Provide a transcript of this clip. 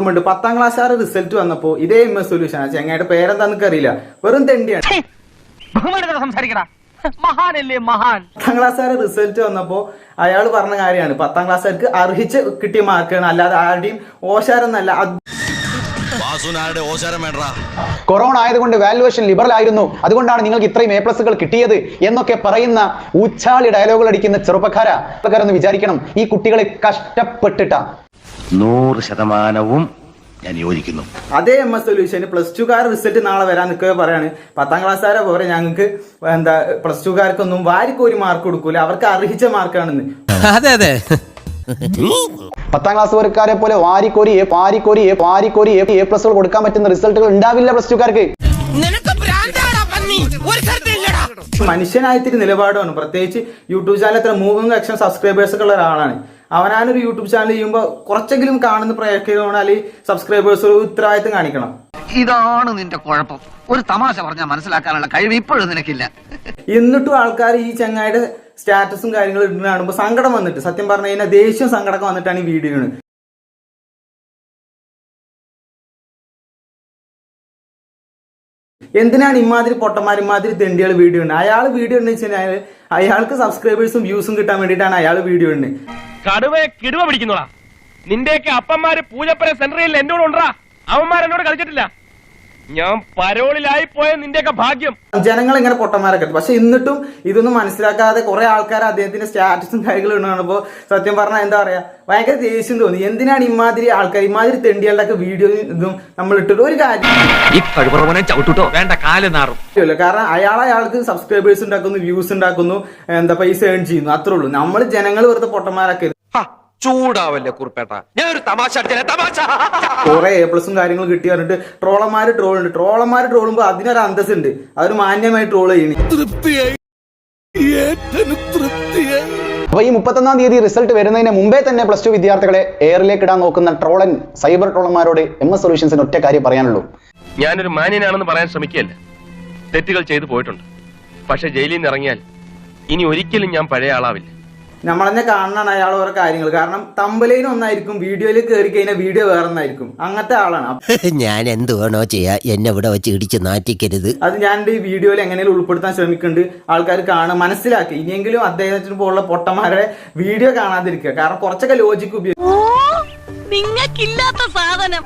ഓർമ്മയുണ്ട് 10ാം ക്ലാസ്സുകാർ റിസൾട്ട് വന്നപ്പോ ഇതേ MS സൊല്യൂഷൻ ആണ്. ചെങ്ങായിട്ട് പേരെന്താന്ന് അറിയില്ല, വെറും തെണ്ടിയാണ്. 10ാം ക്ലാസ്സുകാർ റിസൾട്ട് വന്നപ്പോ അയാൾ പറഞ്ഞ കാര്യമാണ്, 10ാം ക്ലാസ്സുകാർക്ക് അർഹിച്ച് കിട്ടിയ മാർക്കാണ്, അല്ലാതെ ആരുടെയും ഓശാരെന്നല്ല. കൊറോണ ആയതുകൊണ്ട് വാല്യുവേഷൻ ലിബറൽ ആയിരുന്നു, അതുകൊണ്ടാണ് നിങ്ങൾക്ക് ഇത്രയും A+ കിട്ടിയത് എന്നൊക്കെ പറയുന്ന ഉച്ചാളി ഡയലോഗുകൾ അടിക്കുന്ന ചെറുപ്പക്കാരെന്ന് വിചാരിക്കണം. ഈ കുട്ടികളെ കഷ്ടപ്പെട്ടിട്ടാ. 100% ഞാൻ യോജിക്കുന്നു. അതേ MS സൊല്യൂഷന് +2കാർ റിസൾട്ട് നാളെ വരാൻ നിൽക്കുക പറയാണ്, 10ാം ക്ലാസ്സുകാരെ പോലെ ഞങ്ങൾക്ക് എന്താ +2കാർക്കൊന്നും വാരിക്കോരി മാർക്ക് കൊടുക്കൂല, അവർക്ക് അർഹിച്ച മാർക്കാണെന്ന്. അതെ അതെ, 10ാം ക്ലാസ്സുകാരെ പോലെ വാരിക്കോരി A+ കൊടുക്കാൻ പറ്റുന്ന റിസൾട്ടുകൾ ഉണ്ടാവില്ല +2കാർക്ക്. മനുഷ്യനായിത്തിരി നിലപാടാണ്. പ്രത്യേകിച്ച് യൂട്യൂബ് ചാനൽ എത്ര 3 ലക്ഷം സബ്സ്ക്രൈബേഴ്സ് ഒക്കെ ഉള്ള ഒരാളാണ്. അവനാനൊരു യൂട്യൂബ് ചാനൽ ചെയ്യുമ്പോൾ കുറച്ചെങ്കിലും കാണുന്ന പ്രേക്ഷകരാണ്, അല്ലെങ്കിൽ സബ്സ്ക്രൈബേഴ്സ് ഉത്തരവാദിത്തം കാണിക്കണം. ഇതാണ് നിന്റെ കുഴപ്പം. ഒരു തമാശ പറഞ്ഞാൽ മനസ്സിലാക്കാനുള്ള കഴിവ് ഇപ്പോഴും നിനക്കില്ല. എന്നിട്ടും ആൾക്കാർ ഈ ചങ്ങായിയുടെ സ്റ്റാറ്റസും കാര്യങ്ങളും ഇടുന്ന കാണുമ്പോൾ സങ്കടം വന്നിട്ട്, സത്യം പറഞ്ഞു കഴിഞ്ഞാൽ ദേഷ്യം സങ്കടമൊക്കെ വന്നിട്ടാണ് ഈ വീഡിയോ ആണ്. എന്തിനാണ് ഇമാതിരി പൊട്ടന്മാർ ഇമാതിരി തെണ്ടികൾ വീഡിയോ ഉണ്ട്? അയാൾ വീഡിയോ ഉണ്ടെന്ന് വെച്ച് കഴിഞ്ഞാൽ അയാൾക്ക് സബ്സ്ക്രൈബേഴ്സും വ്യൂസും കിട്ടാൻ വേണ്ടിയിട്ടാണ് അയാൾ വീഡിയോ ഉണ്ട്. കടുവയെ കിടുവ പിടിക്കുന്നോളാ. നിന്റെയൊക്കെ അപ്പന്മാര് പൂജപ്പുര സെന്ററിൽ എന്നോട് ഉണ്ടാ, അവന്മാരെന്നോട് കളിച്ചിട്ടില്ല. ഞാൻ പരോളിലായി പോയ നിന്റെയൊക്കെ ഭാഗ്യം. ജനങ്ങൾ ഇങ്ങനെ പൊട്ടന്മാരൊക്കെ, പക്ഷെ എന്നിട്ടും ഇതൊന്നും മനസ്സിലാക്കാതെ കുറെ ആൾക്കാർ അദ്ദേഹത്തിന്റെ സ്റ്റാറ്റസും കാര്യങ്ങളും ഇടുന്നപ്പോ സത്യം പറഞ്ഞാൽ എന്താ പറയാ, ഭയങ്കര ദേഷ്യം തോന്നി. എന്തിനാണ് ഇമാതിരി ആൾക്കാർ ഇമാതിരി തെണ്ടികളുടെ ഒക്കെ വീഡിയോ ഇതും നമ്മൾ ഇട്ടിട്ട് ഒരു കാര്യം. കാരണം അയാൾക്ക് സബ്സ്ക്രൈബേഴ്സ് ഉണ്ടാക്കുന്നു, വ്യൂസ് ഉണ്ടാക്കുന്നു, എന്താ പൈസ ഏൺ ചെയ്യുന്നു, അത്രേ ഉള്ളൂ. നമ്മൾ ജനങ്ങൾ വെറുതെ പൊട്ടന്മാരൊക്കെ. ചൂടാവല്ലേ കുറുപ്പേട്ട, ഞാൻ ഒരു തമാശ കുറെ A+ കാര്യങ്ങൾ കിട്ടി പറഞ്ഞിട്ട് ട്രോളന്മാര് ട്രോളുമ്പോ അതിനൊരു അന്തസ്സുണ്ട്, അതൊരു മാന്യമായി ട്രോൾ ചെയ്യണേ. അപ്പൊ ഈ 31ാം തീയതി റിസൾട്ട് വരുന്നതിന് മുമ്പേ തന്നെ +2 വിദ്യാർത്ഥികളെ എയറിലേക്ക് ഇടാൻ നോക്കുന്ന സൈബർ ട്രോളന്മാരോട് MS സൊല്യൂഷൻസിന് ഒറ്റ കാര്യം പറയാനുള്ളൂ. ഞാനൊരു മാന്യനാണെന്ന് പറയാൻ ശ്രമിക്കുകയല്ല, തെറ്റുകൾ ചെയ്തു പോയിട്ടുണ്ട്. പക്ഷെ ജയിലിൽ നിന്ന് ഇറങ്ങിയാൽ ഇനി ഒരിക്കലും ഞാൻ പഴയ ആളാവില്ല. നമ്മളെന്നെ കാണാനാണ് അയാൾ ഓരോ കാര്യങ്ങൾ. കാരണം തമ്പലയിന് ഒന്നായിരിക്കും, വീഡിയോയിൽ കയറി കഴിഞ്ഞാൽ വീഡിയോ വേറെ ഒന്നായിരിക്കും, അങ്ങനത്തെ ആളാണ്. ഞാൻ എന്ത് വേണോ ചെയ്യാ, എന്നെ ഇവിടെ വെച്ച് ഇടിച്ച് നാറ്റിക്കരുത്. അത് ഞാൻ ഈ വീഡിയോയിൽ എങ്ങനെയും ഉൾപ്പെടുത്താൻ ശ്രമിക്കുന്നുണ്ട്. ആൾക്കാർ കാണുക, മനസ്സിലാക്കി. ഇനിയെങ്കിലും അദ്ദേഹത്തിന് പോലുള്ള പൊട്ടന്മാരുടെ വീഡിയോ കാണാതിരിക്കുക. കാരണം കുറച്ചൊക്കെ ലോജിക്ക് ഉപയോഗിക്കും. നിങ്ങൾക്കില്ലാത്ത സാധനം